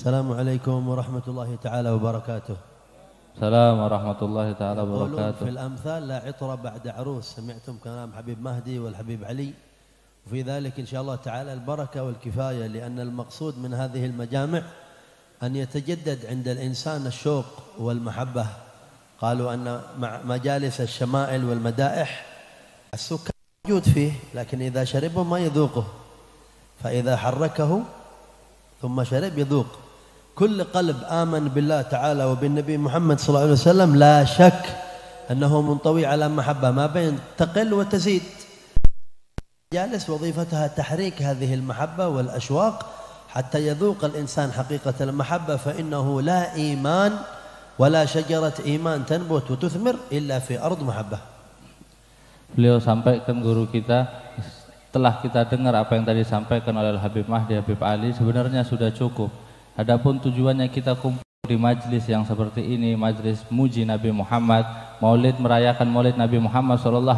Assalamualaikum warahmatullahi ta'ala wabarakatuh. Assalamualaikum warahmatullahi ta'ala wabarakatuh. في الأمثال لا عطر بعد عروس. سمعتم كلام حبيب مهدي والحبيب علي، وفي ذلك إن شاء الله تعالى البركة والكفاية، لأن المقصود من هذه المجامع أن يتجدد عند الإنسان الشوق والمحبة. قالوا أن مجالس الشمائل والمدائح السكر موجود فيه، لكن إذا شربه ما يذوقه، فإذا حركه ثم شرب يذوق. كل قلب آمن بالله تعالى وبالنبي محمد صلى الله عليه وسلم لا شك أنه منطوي على محبة، ما بين تقل وتزيد. جالس وظيفتها تحريك هذه المحبة والأشواق حتى يذوق الإنسان حقيقة المحبة، فإنه لا إيمان ولا شجرة إيمان تنبت وتثمر إلا في أرض محبة. Beliau sampaikan guru kita, setelah kita dengar apa yang tadi disampaikan oleh Habib Mahdi, Habib Ali, sebenarnya sudah cukup. Adapun tujuannya kita kumpul di majlis yang seperti ini, majlis muji Nabi Muhammad, maulid, merayakan maulid Nabi Muhammad SAW.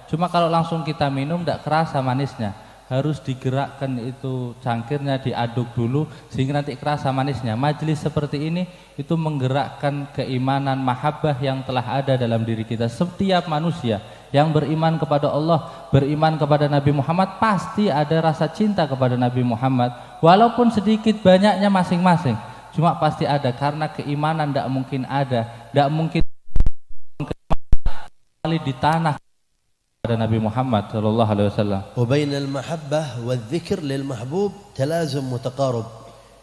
Cuma kalau langsung kita minum tidak kerasa manisnya, harus digerakkan itu cangkirnya, diaduk dulu sehingga nanti kerasa manisnya. Majlis seperti ini itu menggerakkan keimanan mahabbah yang telah ada dalam diri kita. Setiap manusia yang beriman kepada Allah, beriman kepada Nabi Muhammad, pasti ada rasa cinta kepada Nabi Muhammad, walaupun sedikit banyaknya masing-masing, cuma pasti ada, karena keimanan tidak mungkin ada, tidak mungkin di tanah pada Nabi Muhammad sallallahu alaihi wasallam. Wa bainal mahabbah wal dzikr lil mahbub talazum mutaqarrab.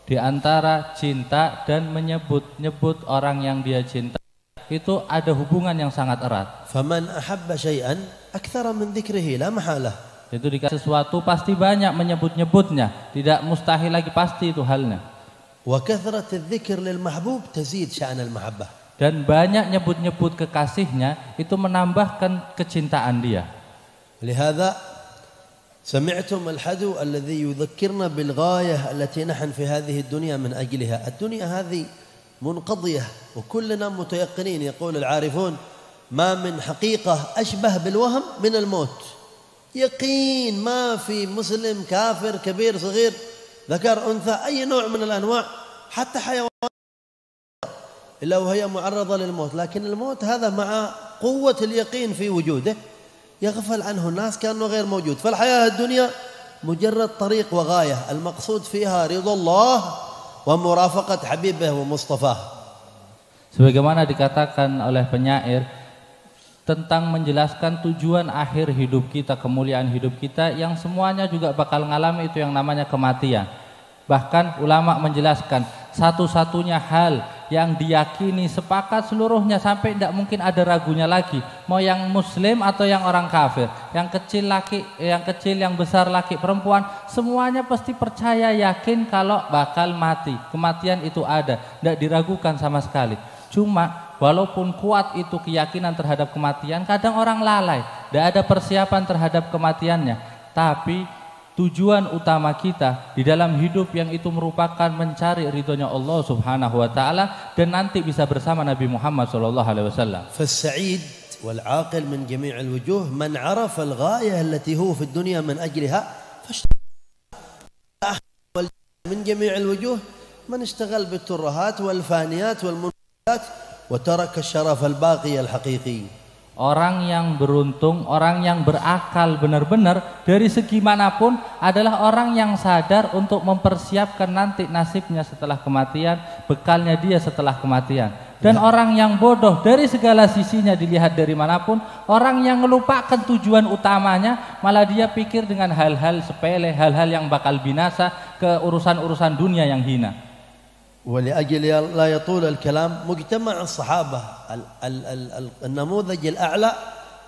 Di antara cinta dan menyebut-nyebut orang yang dia cinta itu ada hubungan yang sangat erat. Faman ahabba syai'an aktsara min dzikrihi la mahalah. Itu dikasih sesuatu pasti banyak menyebut-nyebutnya, tidak mustahil lagi, pasti itu halnya. Wa kathrat adh-dzikr lil mahbub tazid sya'n al mahabbah. Dan banyak nyebut-nyebut kekasihnya itu menambahkan kecintaan dia. لهذا سمعتم الحدو الذي يذكرنا بالغاية التي نحن في هذه الدنيا من أجلها. الدنيا هذه منقضية وكلنا متيقنين. يقول العارفون ما من حقيقة أشبه بالوهم من الموت. يقين، ما في مسلم كافر كبير صغير ذكر أنثى أي نوع من الأنواع حتى حيوان إلا وهي معرضة للموت، لكن الموت هذا مع قوة اليقين في وجوده يغفل عنه الناس كأنه غير موجود. فالحياة الدنيا مجرد طريق وغاية، المقصود فيها رضا الله ومرافقة حبيبه ومصطفاه. Sebagaimana dikatakan oleh penyair tentang menjelaskan tujuan akhir hidup kita, kemuliaan hidup kita, yang semuanya juga bakal ngalami itu yang namanya kematian. Bahkan ulama menjelaskan satu-satunya hal yang diyakini sepakat seluruhnya sampai tidak mungkin ada ragunya lagi, mau yang muslim atau yang orang kafir, yang kecil laki, yang kecil, yang besar laki, perempuan, semuanya pasti percaya yakin kalau bakal mati. Kematian itu ada, tidak diragukan sama sekali. Cuma walaupun kuat itu keyakinan terhadap kematian, kadang orang lalai, tidak ada persiapan terhadap kematiannya. Tapi tujuan utama kita di dalam hidup yang itu merupakan mencari ridhonya Allah Subhanahu wa taala dan nanti bisa bersama Nabi Muhammad sallallahu alaihi wasallam. فالسعيد والعاقل من جميع الوجوه من عرف الغاية التي هو في الدنيا من أجلها من جميع الوجوه من اشتغل بالترهات والفانيات والمنقذات وترك الشرف الباقي الحقيقي. Orang yang beruntung, orang yang berakal benar-benar dari segi manapun adalah orang yang sadar untuk mempersiapkan nanti nasibnya setelah kematian, bekalnya dia setelah kematian. Dan orang yang bodoh dari segala sisinya dilihat dari manapun, orang yang melupakan tujuan utamanya, malah dia pikir dengan hal-hal sepele, hal-hal yang bakal binasa, ke urusan-urusan dunia yang hina. ولأجل لا يطول الكلام مجتمع الصحابة النموذج الأعلى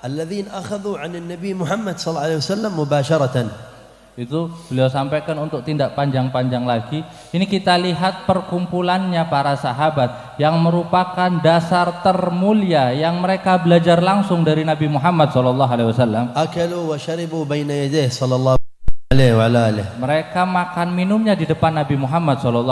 الذين أخذوا عن النبي محمد صلى الله عليه وسلم مباشرة. Itu beliau sampaikan untuk tidak panjang-panjang lagi. Ini kita lihat perkumpulannya para sahabat yang merupakan dasar termulia yang mereka belajar langsung dari Nabi Muhammad sallallahu alaihi wasallam. أكلوا وشربوا بين يديه صلى الله عليه وسلم. Mereka makan minumnya di depan Nabi Muhammad SAW.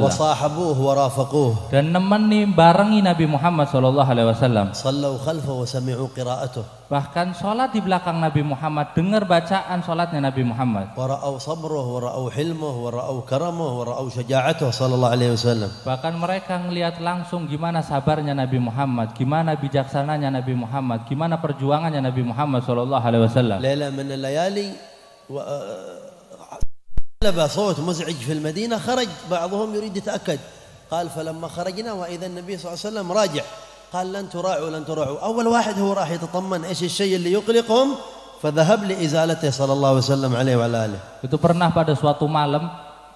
وصاحبوه ورافقوه. Dan nemeni barengi Nabi Muhammad SAW. صلوا خلفه وسمعوا قراءته. Bahkan sholat di belakang Nabi Muhammad, dengar bacaan sholatnya Nabi Muhammad. ورأوا صبره ورأوا حلمه ورأوا كرمه ورأوا شجاعته صلى الله عليه وسلم. Bahkan mereka ngelihat langsung gimana sabarnya Nabi Muhammad, gimana bijaksananya Nabi Muhammad, gimana perjuangannya Nabi Muhammad SAW. ليلة من الليالي لبى صوت مزعج في المدينة، خرج بعضهم يريد يتأكد، قال فلما خرجنا وإذا النبي صلى الله عليه وسلم راجع، قال لن تراعوا لن تراعوا. أول واحد هو راح يتطمن إيش الشيء اللي يقلقهم، فذهب لإزالته صلى الله عليه وسلم عليه وعلى آله. Itu pernah pada suatu malam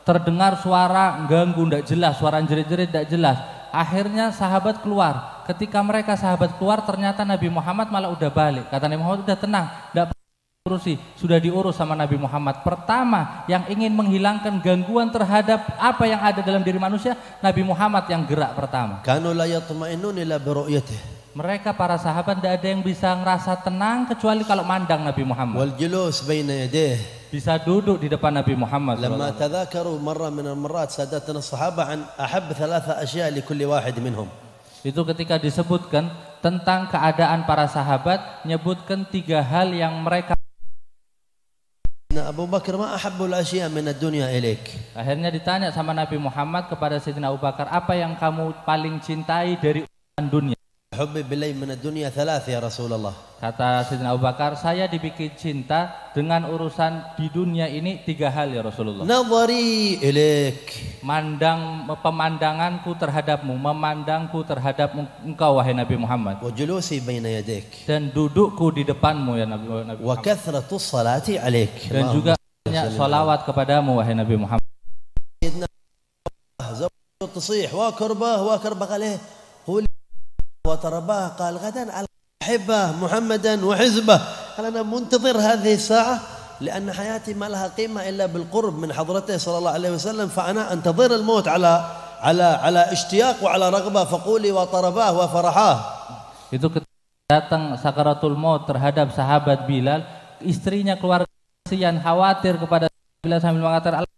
terdengar suara ganggu tidak jelas, suara jerit-jerit tidak jelas. Akhirnya sahabat keluar. Ketika mereka sahabat keluar, ternyata Nabi Muhammad malah udah balik. Kata Nabi Muhammad udah tenang, tidak urusi, sudah diurus sama Nabi Muhammad. Pertama yang ingin menghilangkan gangguan terhadap apa yang ada dalam diri manusia, Nabi Muhammad yang gerak pertama. Kanu la yatma'innun illa bi ru'yatihi. Mereka para sahabat tidak ada yang bisa ngerasa tenang kecuali kalau mandang Nabi Muhammad. Wal julus baina yadayhi. Bisa duduk di depan Nabi Muhammad. Lama tadhakaru marra min al-marrat sadatuna as-sahaba an ahab thalatha asya' li kulli wahid minhum. Itu ketika disebutkan tentang keadaan para sahabat, menyebutkan 3 hal yang mereka. Abu Bakar ma ahabbul asya' min ad-dunya ilaik. Akhirnya ditanya sama Nabi Muhammad kepada Sayyidina Abu Bakar, apa yang kamu paling cintai dari urusan dunia? Hubbi bilay min ad-dunya 3 ya Rasulullah. Kata Sayyidina Abu Bakar, saya dibikin cinta dengan urusan di dunia ini 3 hal ya Rasulullah. Nadhari ilaik. Pemandanganku terhadapmu, memandangku terhadap engkau wahai Nabi Muhammad. Wa julusi baina yadik. Dan dudukku di depanmu ya Nabi Muhammad. Wa kathratu salati alaik. Dan juga banyak salawat kepadamu wahai Nabi Muhammad. Sayyidina zawjatu tasih wa karbah alaih. Qul wa tarabah qal ghadan al-ahibba Muhammadan wa hizbah. Ana muntazir hadhihi as-sa'ah لأن حياتي ما لها قيمة إلا بالقرب من حضرته صلى الله عليه وسلم، فأنا أنتظر الموت على اشتياق وعلى رغبة، فقولي وطرباه وفرحاه. Itu ketika datang sakaratul maut terhadap sahabat Bilal, istrinya keluarga kasihan, khawatir kepada Bilal sambil mengatakan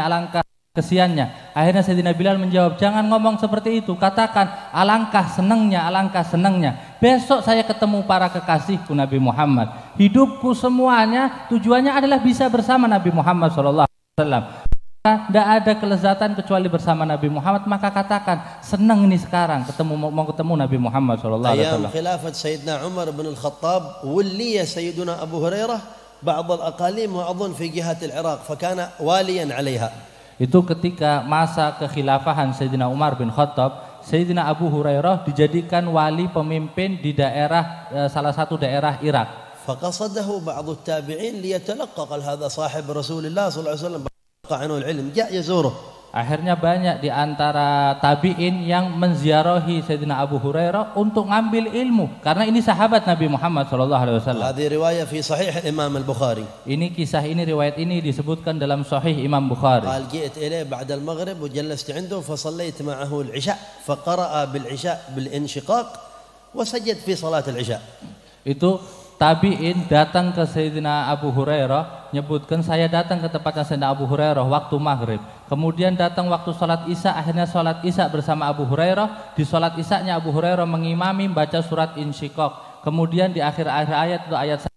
alangkah kesiannya. Akhirnya Sayyidina Bilal menjawab, jangan ngomong seperti itu, katakan alangkah senangnya. Besok saya ketemu para kekasihku Nabi Muhammad. Hidupku semuanya tujuannya adalah bisa bersama Nabi Muhammad SAW. Tidak ada kelezatan kecuali bersama Nabi Muhammad. Maka katakan senang ini sekarang mau ketemu Nabi Muhammad SAW. Ayam khilafat Sayyidina Umar bin Al-Khattab waliya Sayyidina Abu Hurairah ba'd al-aqalim wa adhun fi jihat al-Iraq fakana waliyan 'alayha. Itu ketika masa kekhilafahan Sayyidina Umar bin Khattab, Sayyidina Abu Hurairah dijadikan wali pemimpin di daerah salah satu daerah Irak. Faqasadahu ba'd at-tabi'in liyatalaqqa qal hadha sahib Rasulillah sallallahu alaihi wasallam baqa'anu al-ilm ja' yazuruh. Akhirnya banyak di antara tabi'in yang menziarahi Sayyidina Abu Hurairah untuk ngambil ilmu karena ini sahabat Nabi Muhammad sallallahu alaihi wasallam. Hadhihi riwayah fi sahih Imam Al-Bukhari. Ini kisah ini riwayat ini disebutkan dalam Sahih Imam Bukhari. Qal ji'tu ilayhi ba'da al-maghrib wa jalastu 'indahu fa sallaytu ma'ahu al-'isha fa qara'a bil-'isha bil-inshiqaq wa sajada fi salat al-'isha. Itu tabi'in datang ke Sayyidina Abu Hurairah, nyebutkan saya datang ke tempatnya Sayyidina Abu Hurairah waktu maghrib. Kemudian datang waktu sholat isya, akhirnya sholat isya bersama Abu Hurairah. Di sholat isyanya Abu Hurairah mengimami baca surat Insyiqaq. Kemudian di akhir ayat itu ayat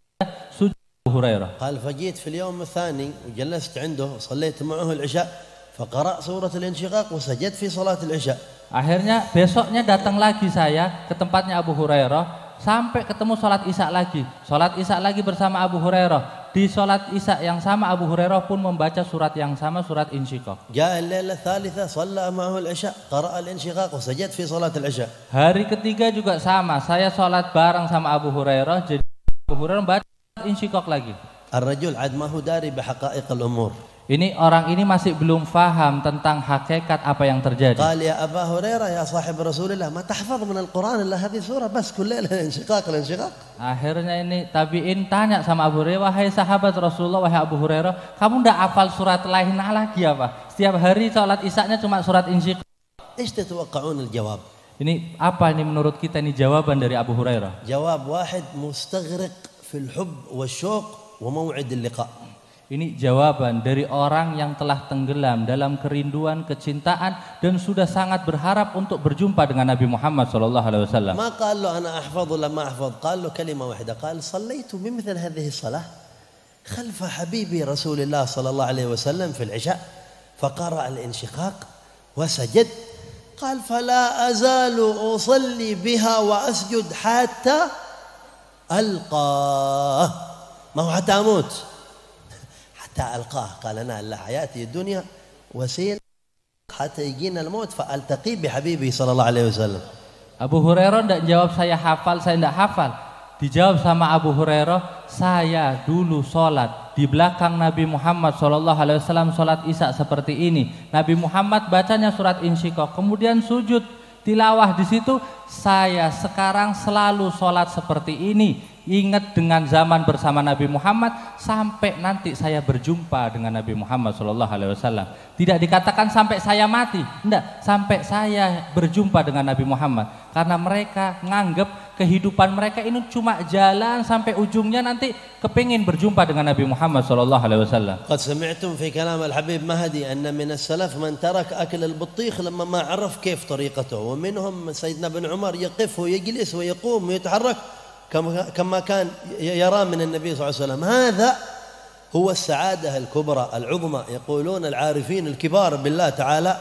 sujud Abu Hurairah. Qal fajit fil yawm ats-tsani wa jalastu 'indahu sallaytu ma'ahu al-'isha fa qara'a surat al-insyiqaq wa sajada fi salat al-'isha. Akhirnya besoknya datang lagi saya ke tempatnya Abu Hurairah sampai ketemu sholat isya lagi. Sholat isya lagi bersama Abu Hurairah. Di sholat isya yang sama Abu Hurairah pun membaca surat yang sama, surat Insyiqaq. Ja'a al-laila ats-tsalitsah shalla ma'ahu al-'isha qara'a al-insyiqaq wa sajada fi salat al-'isha. Hari ketiga juga sama, saya sholat bareng sama Abu Hurairah, jadi Abu Hurairah baca Insyiqaq lagi. Ar-rajul 'ad ma hu dari bi haqa'iq al-umur. Ini orang ini masih belum faham tentang hakikat apa yang terjadi. Qal ya Abu Hurairah ya sahib Rasulillah ma tahfaz min al-Quran illa hadhihi surah bas kull laila insyiqaq. Akhirnya ini tabi'in tanya sama Abu Hurairah, wahai sahabat Rasulullah, wahai Abu Hurairah, kamu ndak hafal surat lainnya lagi apa? Setiap hari salat isyanya cuma surat Insyiqaq. Ish tatawaqqa'un al-jawab? Ini apa ini menurut kita ini jawaban dari Abu Hurairah? Jawab wahid mustaghriq fil hubb wasyauq wa maw'id al-liqa. Ini jawaban dari orang yang telah tenggelam dalam kerinduan, kecintaan dan sudah sangat berharap untuk berjumpa dengan Nabi Muhammad SAW. ما قال له أنا أحفظ ولا ما أحفظ، قال له كلمة واحدة، قال صليت بمثل هذه الصلاة خلف حبيبي رسول الله صلى الله عليه وسلم في العشاء فقرأ الانشقاق وسجد، قال فلا أزال أصلي بها وأسجد حتى ألقاه، ما هو حتى أموت، حتى ألقاه، قال أنا لا حياتي الدنيا وسيلة حتى يجينا الموت فألتقي بحبيبي صلى الله عليه وسلم. Abu Hurairah tidak jawab saya hafal, saya tidak hafal. Dijawab sama Abu Hurairah, saya dulu sholat di belakang Nabi Muhammad SAW, sholat isya seperti ini. Nabi Muhammad bacanya surat Insyiqaq, kemudian sujud tilawah di situ. Saya sekarang selalu sholat seperti ini, ingat dengan zaman bersama Nabi Muhammad sampai nanti saya berjumpa dengan Nabi Muhammad SAW. Tidak dikatakan sampai saya mati, enggak, sampai saya berjumpa dengan Nabi Muhammad. Karena mereka nganggep kehidupan mereka ini cuma jalan sampai ujungnya nanti kepingin berjumpa dengan Nabi Muhammad SAW. قد سمعتم في كلام الحبيب مهدي أن من السلف من ترك أكل البطيخ لما ما عرف كيف طريقته، ومنهم سيدنا بن عمر يقف ويجلس ويقوم ويتحرك كما كان يرى من النبي صلى الله عليه وسلم. هذا هو السعادة الكبرى العظمى. يقولون العارفين الكبار بالله تعالى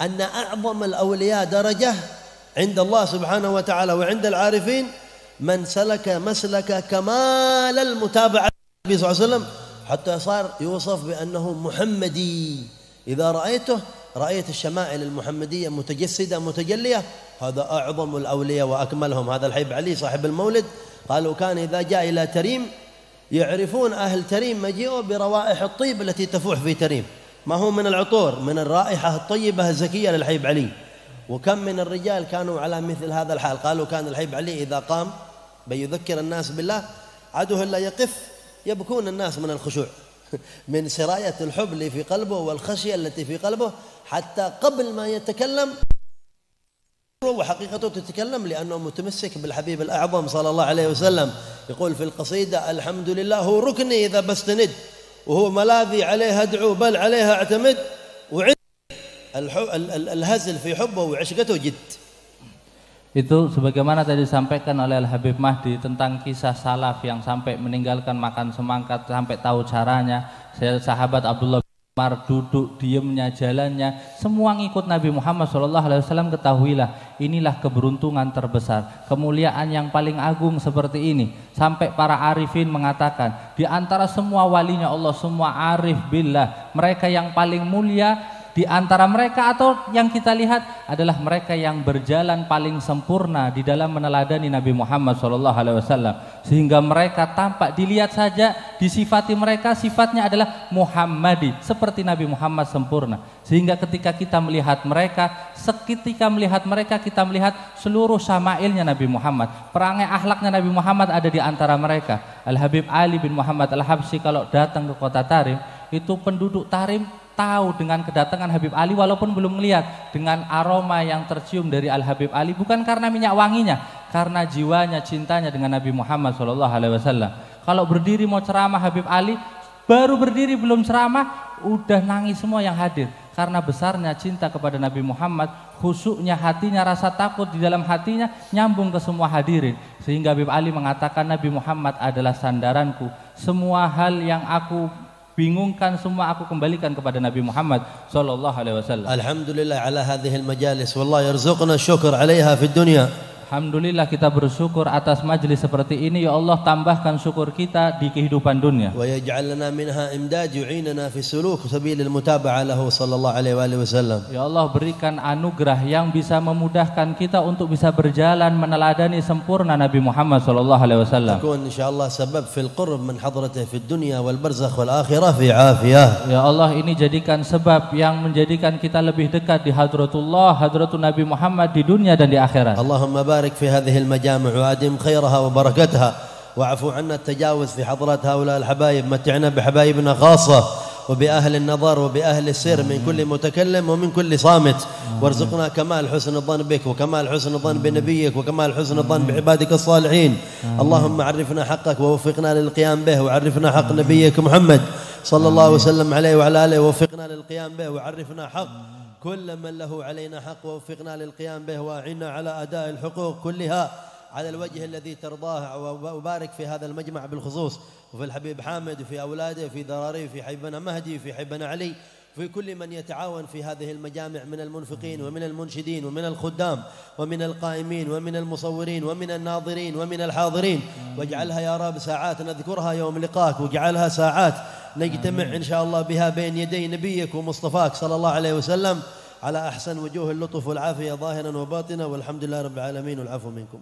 أن أعظم الأولياء درجة عند الله سبحانه وتعالى وعند العارفين من سلك مسلك كمال المتابعة للنبي صلى الله عليه وسلم حتى صار يوصف بأنه محمدي. إذا رأيته رأيت الشمائل المحمدية متجسدة متجلية، هذا أعظم الأولياء وأكملهم. هذا الحبيب علي صاحب المولد قالوا كان إذا جاء إلى تريم يعرفون أهل تريم مجيئه بروائح الطيب التي تفوح في تريم، ما هو من العطور، من الرائحة الطيبة الزكية للحبيب علي. وكم من الرجال كانوا على مثل هذا الحال، قالوا كان الحبيب علي إذا قام بيذكر الناس بالله عدوه إلا يقف يبكون الناس من الخشوع من سراية الحب اللي في قلبه والخشية التي في قلبه، حتى قبل ما يتكلم وحقيقته تتكلم لأنه متمسك بالحبيب الأعظم صلى الله عليه وسلم. يقول في القصيدة الحمد لله هو ركني إذا بستند، وهو ملاذي عليها أدعو بل عليها أعتمد، وعند الهزل في حبه وعشقته جد. Itu sebagaimana tadi disampaikan oleh Al-Habib Mahdi tentang kisah salaf yang sampai meninggalkan makan semangka sampai tahu caranya. Sahabat Abdullah bin Umar duduk diemnya, jalannya, semua ngikut Nabi Muhammad SAW. Ketahuilah, inilah keberuntungan terbesar, kemuliaan yang paling agung seperti ini. Sampai para arifin mengatakan, di antara semua walinya Allah, semua arif billah, mereka yang paling mulia di antara mereka atau yang kita lihat adalah mereka yang berjalan paling sempurna di dalam meneladani Nabi Muhammad SAW, sehingga mereka tampak dilihat saja disifati mereka sifatnya adalah Muhammadi, seperti Nabi Muhammad sempurna, sehingga ketika kita melihat mereka, seketika melihat mereka kita melihat seluruh syama'ilnya Nabi Muhammad, perangai akhlaknya Nabi Muhammad ada di antara mereka. Al-Habib Ali bin Muhammad Al-Habsyi kalau datang ke kota Tarim, itu penduduk Tarim tahu dengan kedatangan Habib Ali walaupun belum melihat, dengan aroma yang tercium dari Al-Habib Ali, bukan karena minyak wanginya, karena jiwanya, cintanya dengan Nabi Muhammad SAW. Kalau berdiri mau ceramah Habib Ali, baru berdiri belum ceramah udah nangis semua yang hadir, karena besarnya cinta kepada Nabi Muhammad, khusyuknya hatinya, rasa takut di dalam hatinya nyambung ke semua hadirin, sehingga Habib Ali mengatakan Nabi Muhammad adalah sandaranku, semua hal yang aku bingungkan semua aku kembalikan kepada Nabi Muhammad sallallahu alaihi wasallam. Alhamdulillah ala hadhihi al-majalis, wallah yarzuqna syukur 'alaiha fid dunya. Alhamdulillah kita bersyukur atas majelis seperti ini. Ya Allah, tambahkan syukur kita di kehidupan dunia. Wa yaj'al lana minha imdad yu'inana fi suluk sabilil mutaba'ah lahu sallallahu alaihi wasallam. Ya Allah, berikan anugerah yang bisa memudahkan kita untuk bisa berjalan meneladani sempurna Nabi Muhammad sallallahu alaihi wasallam. Takun insyaallah sabab fil qurb min hadratihi fid dunya wal barzakh wal akhirah fi afiyah. Ya Allah, ini jadikan sebab yang menjadikan kita lebih dekat di hadratullah, hadratun Nabi Muhammad di dunia dan di akhirat. Allahumma بارك في هذه المجامع وأدم خيرها وبركتها واعفو عنا التجاوز في حضرات هؤلاء الحبايب، متعنا بحبايبنا خاصة وبأهل النظر وبأهل السر من كل متكلم ومن كل صامت، وارزقنا كمال حسن الظن بك وكمال حسن الظن بنبيك وكمال حسن الظن بعبادك الصالحين. اللهم عرفنا حقك ووفقنا للقيام به، وعرفنا حق نبيك محمد، صلى الله وسلم عليه وعلى آله، ووفقنا للقيام به وعرفنا حق كل من له علينا حق، ووفقنا للقيام به، وأعنا على أداء الحقوق كلها على الوجه الذي ترضاه. وبارك في هذا المجمع بالخصوص، وفي الحبيب حامد، وفي أولاده، في ذراريه، في حبنا مهدي، في حبنا علي، في كل من يتعاون في هذه المجامع من المنفقين ومن المنشدين ومن الخدام ومن القائمين ومن المصورين ومن الناظرين ومن الحاضرين. واجعلها يا رب ساعات نذكرها يوم لقاك، واجعلها ساعات نجتمع إن شاء الله بها بين يدي نبيك ومصطفاك صلى الله عليه وسلم على أحسن وجوه اللطف والعافية ظاهرا وباطنا، والحمد لله رب العالمين والعفو منكم.